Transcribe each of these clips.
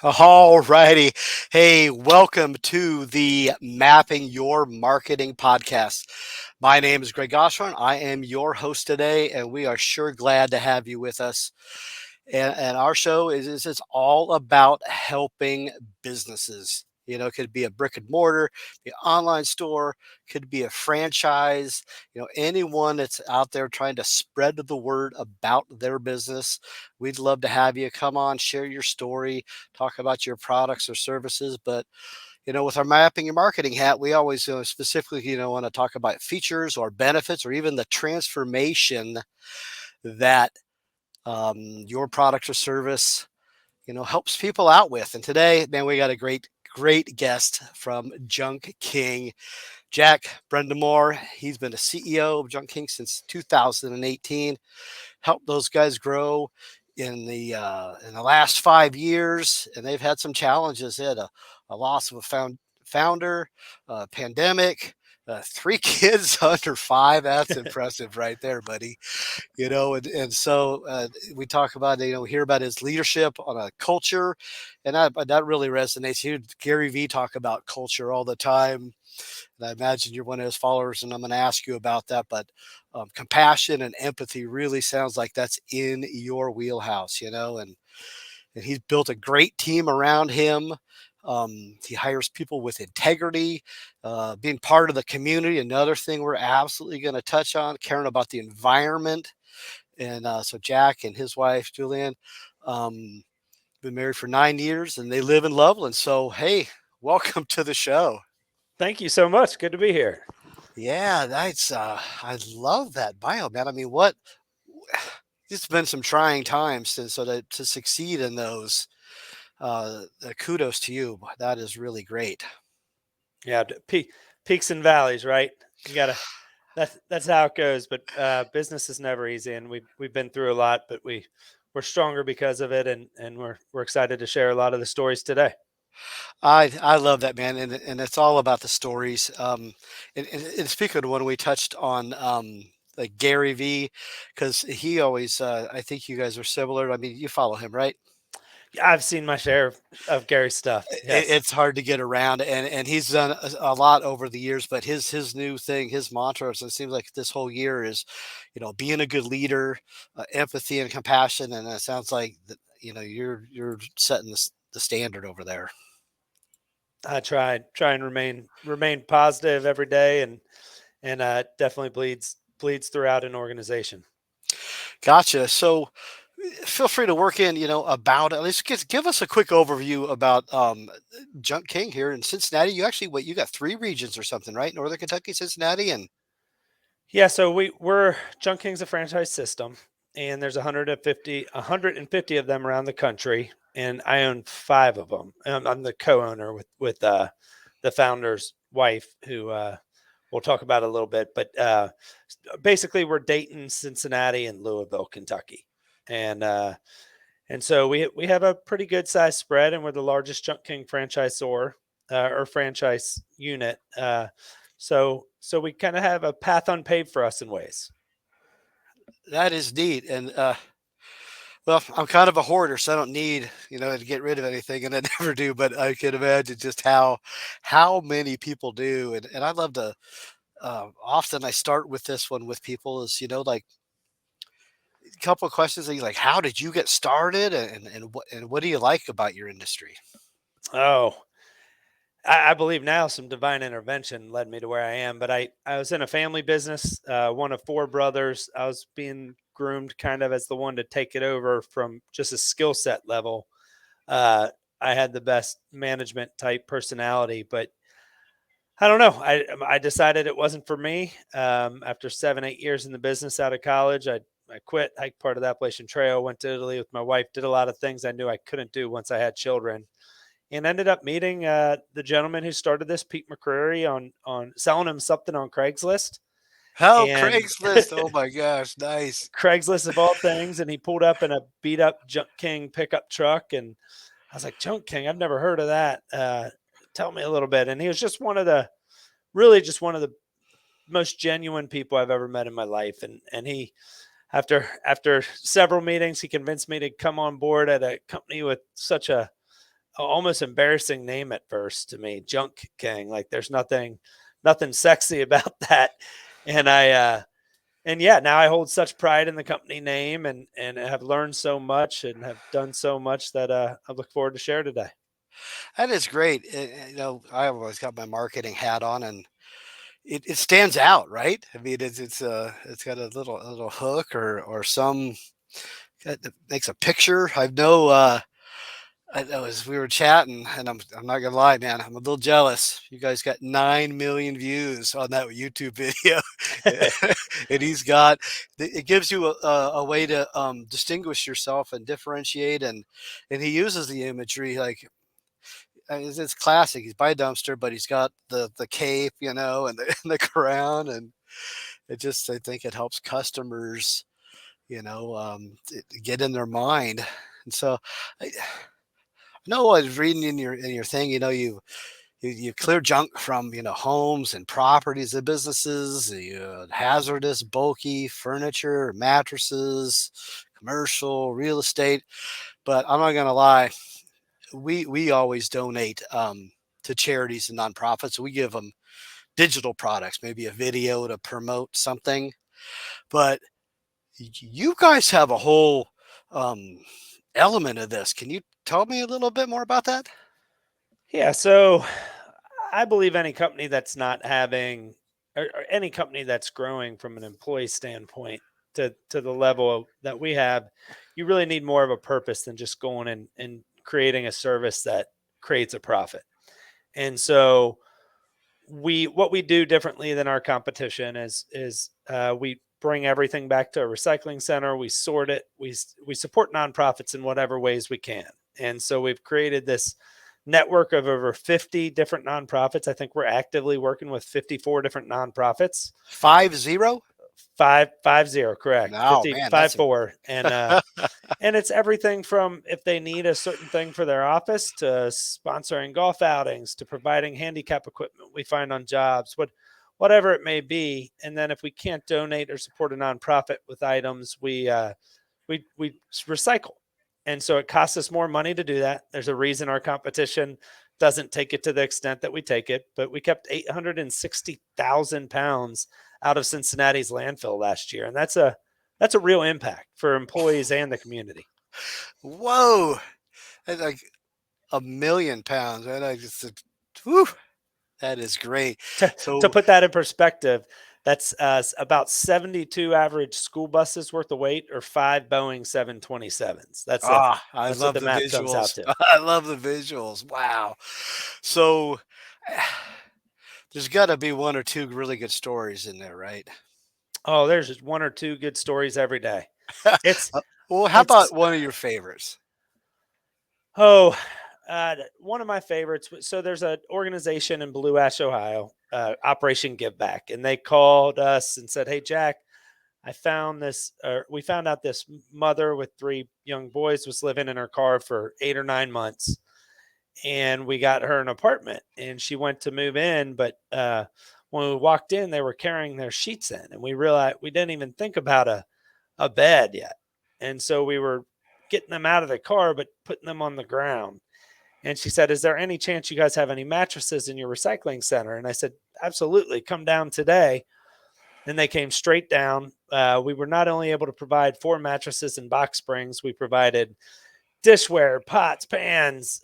All righty. Hey, welcome to the Mapping Your Marketing podcast. My name is Greg Osborne. I am your host today, and we are sure glad to have you with us. And our show is it's all about helping businesses. It could be a brick and mortar, be an online store, could be a franchise, anyone that's out there trying to spread the word about their business. We'd love to have you come on, share your story, talk about your products or services. But, with our mapping and marketing hat, we always specifically, want to talk about features or benefits or even the transformation that your product or service, helps people out with. And today, man, we got a great guest from Junk King, Jack Brendamour. He's been a CEO of Junk King since 2018. Helped those guys grow in the last 5 years, and they've had some challenges. They had a loss of a founder, pandemic, three kids under five. That's impressive right there, buddy. And so we talk about, we hear about his leadership on a culture, and that really resonates. You hear Gary Vee talk about culture all the time, and I imagine you're one of his followers, and I'm going to ask you about that. But compassion and empathy really sounds like that's in your wheelhouse, and he's built a great team around him. He hires people with integrity, being part of the community. Another thing we're absolutely going to touch on, caring about the environment. And so Jack and his wife, Julianne, been married for 9 years, and they live in Loveland. So, hey, welcome to the show. Thank you so much. Good to be here. Yeah, I love that bio, man. I mean, what it's been some trying times, and so to succeed in those, kudos to you. That is really great. Yeah, peaks and valleys, right? You gotta. That's how it goes. But business is never easy, and we've been through a lot, but we're stronger because of it, and we're excited to share a lot of the stories today. I love that, man, and it's all about the stories. And speaking of when we touched on like Gary V, because he always, I think you guys are similar. I mean, you follow him, right? Yeah, I've seen my share of Gary's stuff. Yes. It's hard to get around, and he's done a lot over the years. But his new thing, his mantra, it seems like this whole year is, being a good leader, empathy and compassion, and it sounds like that, you're setting the standard over there. I try and remain positive every day, and definitely bleeds throughout an organization. Gotcha. So feel free to work in, about it. Let's give us a quick overview about Junk King here in Cincinnati. You actually, you got three regions or something, right? Northern Kentucky, Cincinnati, and Yeah, so we're Junk King's a franchise system, and there's 150 of them around the country, and I own five of them. I'm the co-owner with the founder's wife, who we'll talk about a little bit. But basically, we're Dayton, Cincinnati, and Louisville, Kentucky, and so we have a pretty good size spread, and we're the largest Junk King franchisor or franchise unit. So we kind of have a path unpaved for us in ways. that is neat. And well, I'm kind of a hoarder, so I don't need, to get rid of anything, and I never do. But I can imagine just how many people do, and I love to. Often I start with this one with people is, like a couple of questions like, how did you get started, and what do you like about your industry? Oh, I believe now some divine intervention led me to where I am. But I was in a family business, one of four brothers. I was being groomed kind of as the one to take it over from just a skill set level. Uh, I had the best management type personality, but I don't know. I decided it wasn't for me. After 7 8 years in the business out of college, I quit, hiked part of the Appalachian Trail, went to Italy with my wife, did a lot of things I knew I couldn't do once I had children, and ended up meeting the gentleman who started this, Pete McCreary, on selling him something on Craigslist. Oh, And Craigslist. Oh my gosh, nice. Craigslist of all things, and he pulled up in a beat up Junk King pickup truck, and I was like, Junk King, I've never heard of that. Tell me a little bit. And he was just just one of the most genuine people I've ever met in my life. And he, after several meetings, he convinced me to come on board at a company with such a almost embarrassing name at first to me, Junk King. Like there's nothing sexy about that. And and yeah, now I hold such pride in the company name and have learned so much and have done so much that I look forward to share today. That is great. I always got my marketing hat on, and it stands out, right? I mean, it's got a little hook or some that makes a picture. I know as we were chatting, and I'm not gonna lie, man, I'm a little jealous. You guys got 9 million views on that YouTube video, and it gives you a way to distinguish yourself and differentiate, and he uses the imagery like it's classic. He's by a dumpster, but he's got the cape, and and the crown, and I think it helps customers, get in their mind, and so. I, no, I was reading in your thing. You clear junk from homes and properties and businesses, hazardous, bulky furniture, mattresses, commercial real estate. But I'm not gonna lie, we always donate to charities and nonprofits. We give them digital products, maybe a video to promote something. But you guys have a whole um, element of this. Can you tell me a little bit more about that? Yeah, so I believe any company that's not having or any company that's growing from an employee standpoint to the level that we have, you really need more of a purpose than just going and creating a service that creates a profit. And so what we do differently than our competition is we bring everything back to a recycling center. We sort it. We support nonprofits in whatever ways we can. And so we've created this network of over 50 different nonprofits. I think we're actively working with 54 different nonprofits. 50? 550, correct. No, man, that's 54. And it's everything from if they need a certain thing for their office to sponsoring golf outings to providing handicap equipment we find on jobs, whatever it may be. And then if we can't donate or support a nonprofit with items, we recycle. And so it costs us more money to do that. There's a reason our competition doesn't take it to the extent that we take it, but we kept 860,000 pounds out of Cincinnati's landfill last year. And that's a real impact for employees and the community. whoa, that's like 1 million pounds. And I just, whew, that is great. To So, put that in perspective, that's about 72 average school buses worth of weight or 5 Boeing 727s. I That's what love the the math comes out visuals. to. I love the visuals. Wow. So, there's got to be one or two really good stories in there, right? Oh, there's just one or two good stories every day. It's Well, how it's about one of your favorites? Oh, one of my favorites. So there's an organization in Blue Ash, Ohio, Operation Give Back, and they called us and said, "Hey, Jack, I found this. We found out this mother with 3 young boys was living in her car for 8 or 9 months, and we got her an apartment, and she went to move in, but when we walked in, they were carrying their sheets in, and we realized we didn't even think about a bed yet, and so we were." Getting them out of the car, but putting them on the ground. And she said, "Is there any chance you guys have any mattresses in your recycling center?" And I said, "Absolutely. Come down today." And they came straight down. We were not only able to provide 4 mattresses and box springs, we provided dishware, pots, pans,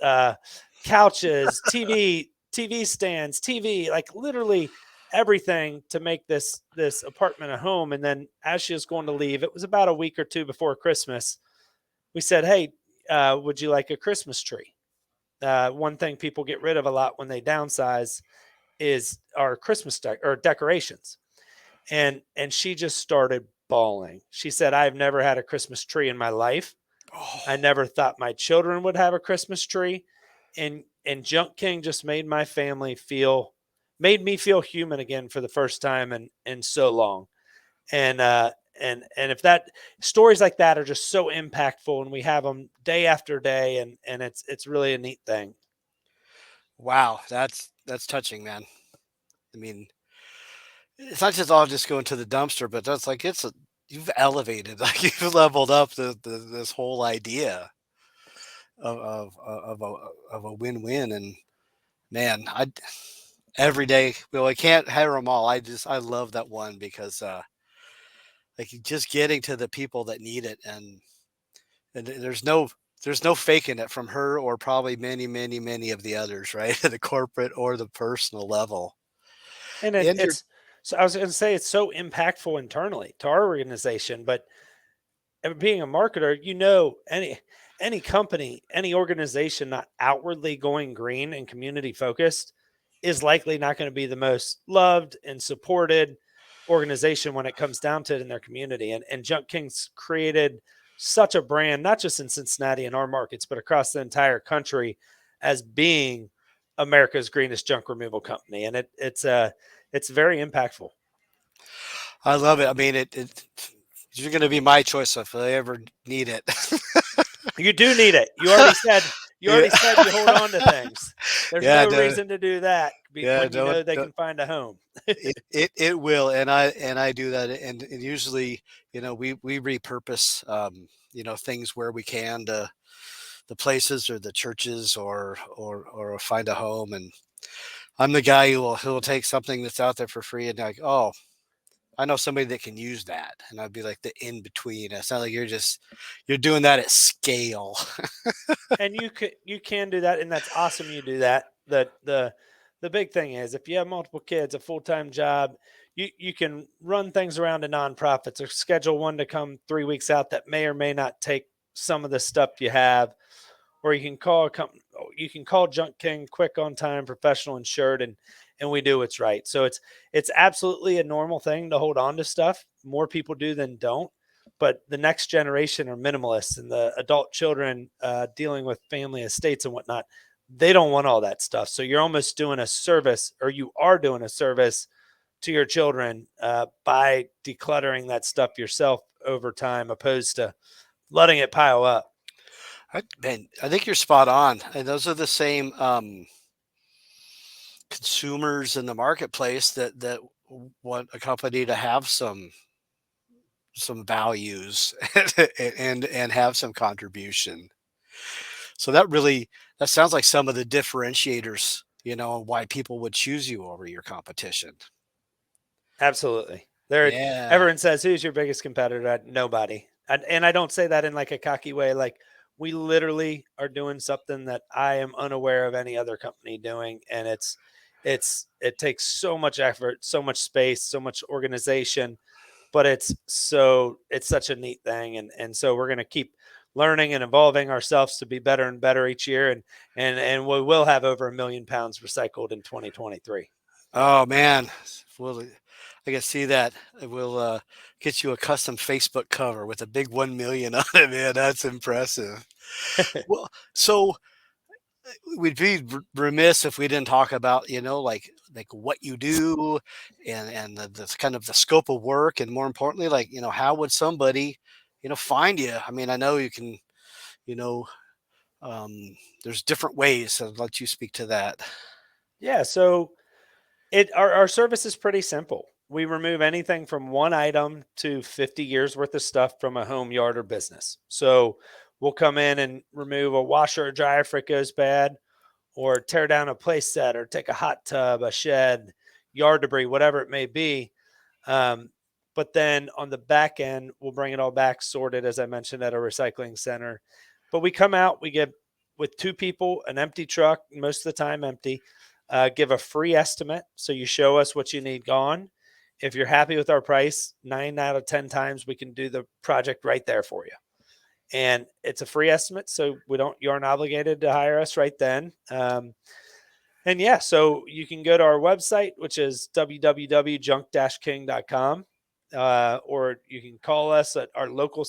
couches, TV stands, TV, like literally everything to make this apartment a home. And then as she was going to leave, it was about a week or two before Christmas. We said, "Hey, would you like a Christmas tree?" One thing people get rid of a lot when they downsize is our or decorations. And she just started bawling. She said, "I've never had a Christmas tree in my life. I Oh, never thought my children would have a Christmas tree." And Junk King just made me feel human again for the first time in so long. And if that stories like that are just so impactful and we have them day after day, and it's really a neat thing. wow, that's touching, man. I mean, it's not just all just going to the dumpster, but that's like you've elevated, like you've leveled up this whole idea. of a win-win. And man, I every day, well, I can't have them all. I love that one because like just getting to the people that need it, and there's no faking it from her or probably many of the others, right? The corporate or the personal level. And And you're it's so I was going to say it's so impactful internally to our organization, but being a marketer, any company, any organization not outwardly going green and community focused is likely not going to be the most loved and supported organization when it comes down to it in their community. And Junk Kings created such a brand, not just in Cincinnati and our markets, but across the entire country as being America's greenest junk removal company. And it's very impactful. I love it. I mean, you're going to be my choice if I ever need it. You do need it. You Yeah. already said you hold on to things. There's Yeah, no no, reason to do that yeah, when you know they can find a home. it will, and I do that, and usually, we repurpose, things where we can to the places or the churches or find a home. And I'm the guy who will take something that's out there for free and like, oh, I know somebody that can use that, and I'd be like the in between. It's not like you're doing that at scale. And you can do that, and that's awesome. You do that. The big thing is if you have multiple kids, a full time job, you can run things around to nonprofits or schedule one to come 3 weeks out that may or may not take some of the stuff you have, or you can call a company, you can call Junk King quick, on time, professional, insured, and we do what's right. So it's absolutely a normal thing to hold on to stuff. More people do than don't. But the next generation are minimalists, and the adult children dealing with family estates and whatnot, they don't want all that stuff. So you're almost doing a service, or you are doing a service to your children by decluttering that stuff yourself over time, opposed to letting it pile up. I think you're spot on. And those are the same consumers in the marketplace that want a company to have some values and have some contribution. So that sounds like some of the differentiators, why people would choose you over your competition. Absolutely. There, Yeah. everyone says, "Who's your biggest competitor?" Nobody. And I don't say that in like a cocky way. Like, we literally are doing something that I am unaware of any other company doing, and it takes so much effort, so much space, so much organization, but it's such a neat thing, and so we're going to keep learning and evolving ourselves to be better and better each year, and we will have over 1 million pounds recycled in 2023. Oh man. Well, I can see that. We'll get you a custom Facebook cover with a big 1 million on it, man. That's impressive. Well, so we'd be remiss if we didn't talk about, like what you do and the kind of the scope of work, and more importantly, like, how would somebody, find you? I mean, I know you can, you know, there's different ways. So I'll let you speak to that. Yeah, so our service is pretty simple. We remove anything from one item to 50 years worth of stuff from a home, yard, or business. So we'll come in and remove a washer or dryer if it goes bad, or tear down a place set, or take a hot tub, a shed, yard debris, whatever it may be. Um, but then on the back end, we'll bring it all back sorted, as I mentioned, at a recycling center. But we come out, we get with two people, an empty truck, most of the time empty, give a free estimate. So you show us what you need gone. If you're happy with our price, 9 out of 10 times we can do the project right there for you. And it's a free estimate, so you aren't obligated to hire us right then. And yeah, so you can go to our website, which is www.junk-king.com, or you can call us at our local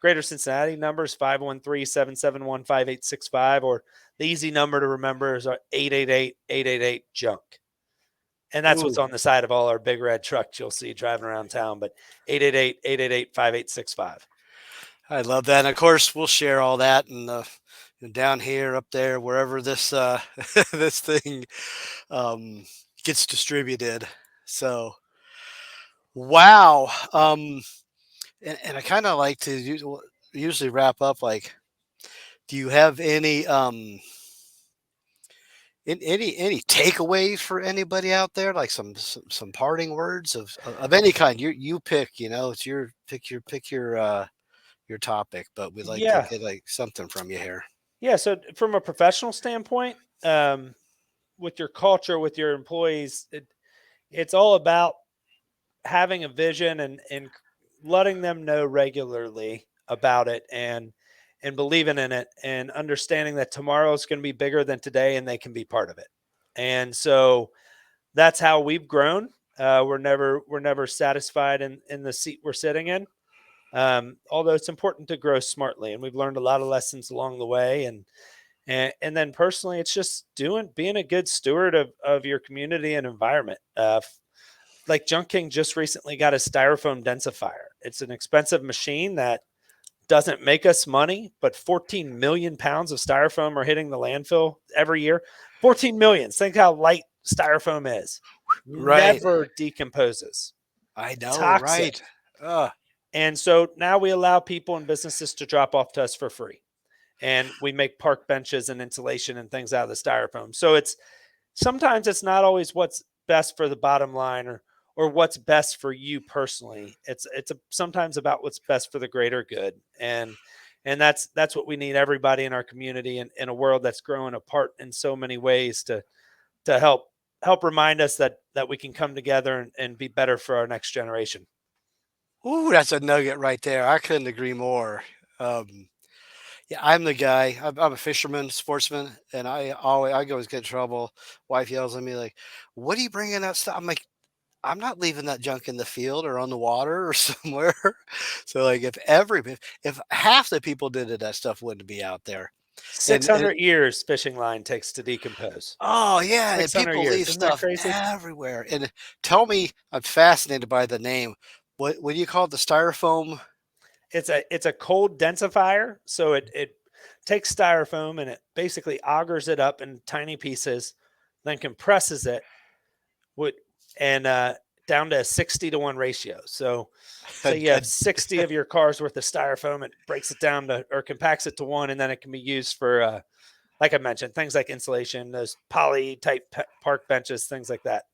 Greater Cincinnati numbers, 513-771-5865, or the easy number to remember is our 888-888-JUNK. And that's what's Ooh, on the side of all our big red trucks you'll see driving around town, but 888-888-5865. I love that. And of course, we'll share all that and down here, up there, wherever this this thing um, gets distributed. So, wow. And I kind of like to usually wrap up like, Do you have any takeaways for anybody out there, like some parting words of any kind? You pick, it's your your topic, but we'd like to Yeah. get like something from you here. Yeah. So from a professional standpoint, with your culture, with your employees, it's all about having a vision and letting them know regularly about it and believing in it and understanding that tomorrow is going to be bigger than today and they can be part of it. And so that's how we've grown. We're never satisfied in the seat we're sitting in. Although it's important to grow smartly, and we've learned a lot of lessons along the way. And then personally, it's just being a good steward of your community and environment. Like Junk King just recently got a styrofoam densifier. It's an expensive machine that doesn't make us money, but 14 million pounds of styrofoam are hitting the landfill every year. 14 million. Think how light styrofoam is. Right. Never decomposes. I know, Toxic. right. Uh, And so now we allow people and businesses to drop off to us for free. And we make park benches and insulation and things out of the styrofoam. So it's sometimes it's not always what's best for the bottom line or what's best for you personally. Sometimes about what's best for the greater good. And that's what we need everybody in our community and in a world that's growing apart in so many ways to help remind us that we can come together and be better for our next generation. ooh, that's a nugget right there. I couldn't agree more. Um, yeah, I'm the guy. I'm a fisherman, sportsman, and I always get in trouble. Wife yells at me like, "What are you bringing that stuff?" I'm like, "I'm not leaving that junk in the field or on the water or somewhere." So like, if half the people did it, that stuff wouldn't be out there. And 600 years fishing line takes to decompose. oh yeah, and 600 people years. leave Isn't that stuff crazy? everywhere. And tell me, I'm fascinated by the name. What do you call it? The styrofoam? It's a cold densifier, so it takes styrofoam and it basically augers it up in tiny pieces, then compresses it with and down to a 60-to-1 ratio. So say A, you a have 60 of your cars worth of styrofoam, it breaks it down to or compacts it to one, and then it can be used for like I mentioned, things like insulation, those poly type park benches, things like that.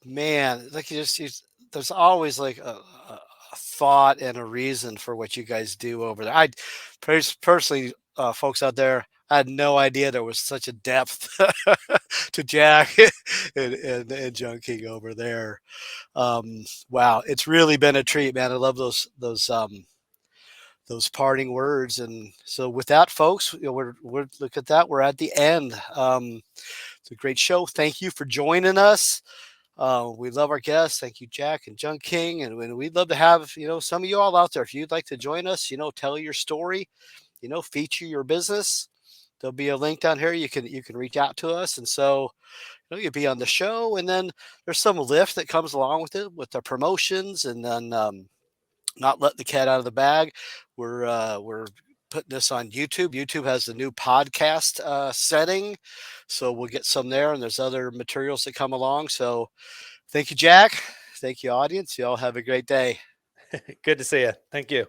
man, like there's always like a thought and a reason for what you guys do over there. Personally, folks out there, I had no idea there was such a depth to Jack and Junking over there. Wow, it's really been a treat, man. I love those parting words. And so with that, folks, we're look at that. We're at the end. It's a great show. Thank you for joining us. We love our guests. Thank you, Jack and Junk King. And we'd love to have, some of you all out there. If you'd like to join us, tell your story, feature your business. There'll be a link down here. You can reach out to us. And so, you'll be on the show. And then there's some lift that comes along with it with the promotions and then not let the cat out of the bag. We're putting this on YouTube. YouTube has the new podcast setting, so we'll get some there, and there's other materials that come along. So thank you, Jack. Thank you, audience. You all have a great day. Good to see you. Thank you.